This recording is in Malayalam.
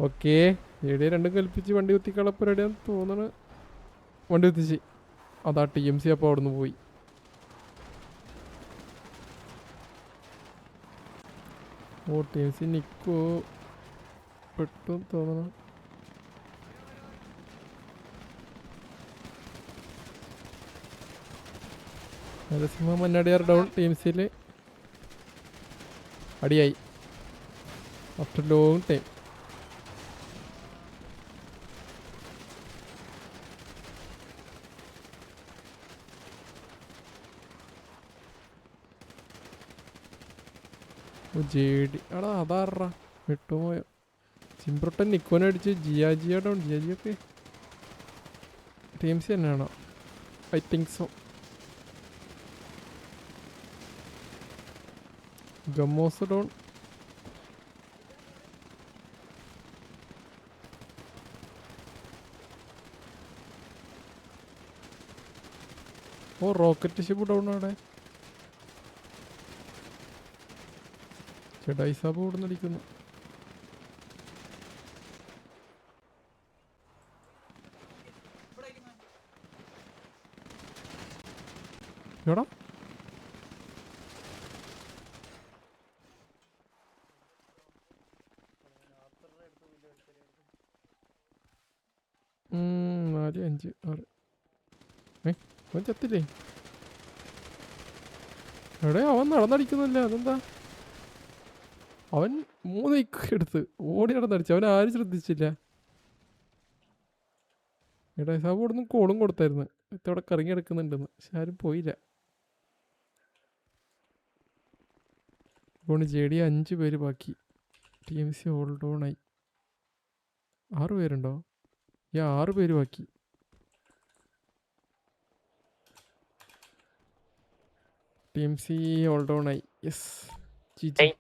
ഓക്കെ എവിടെ രണ്ടും കൽപ്പിച്ച് വണ്ടി കുത്തിക്കള പരിപാടിയാന്ന് തോന്നണ്. വണ്ടി കുത്തിച്ച് അതാ TMC അപ്പോൾ അവിടെ നിന്ന് പോയി. ഓ TMC നിക്കോ പെട്ടു തോന്നണം. നരസിംഹ മന്നാടിയാർ ഡൗൺ. TMCയിൽ അടിയായി ആഫ്റ്റർ ലോങ് ടൈം. JD എടാ അതാറാ വിട്ടുപോയോ. ചിമ്പ്രട്ടൻ നിക്കോനെ അടിച്ച് ജിയ ഡൗൺ. ജിയൊക്കെ TMC തന്നെയാണോ? I think so. ഗമ്മോസ് ഡൗൺ. ഓ റോക്കറ്റ് ഷിപ്പ് ഡൗൺ അവിടെ. ചേട്ടാ ഇസാബ് ഇവിടെ നിന്ന് അടിക്കുന്നു. എടാ നാല് അഞ്ച് ആറ്. അവൻ ചത്തില്ലേ? എടേ അവൻ നടന്നടിക്കുന്നില്ല. അതെന്താ? അവൻ 3 എടുത്ത് ഓടി നടന്നടിച്ചു. അവൻ ആരും ശ്രദ്ധിച്ചില്ല. എടാ സാബ് ഇവിടെ നിന്ന് കോളും കൊടുത്തായിരുന്നു ഇത്തവിടെ കറങ്ങി എടുക്കുന്നുണ്ടെന്ന്. പക്ഷെ ആരും പോയില്ല. ഇപ്പോൾ JD 5 പേര് ബാക്കി. TMC ഹോൾഡ് ഓൺ ആയി. 6 പേരുണ്ടോ? 6 പേര് ബാക്കി. TMC ഹോൾഡ് ഓൺ ആയി. Yes GG.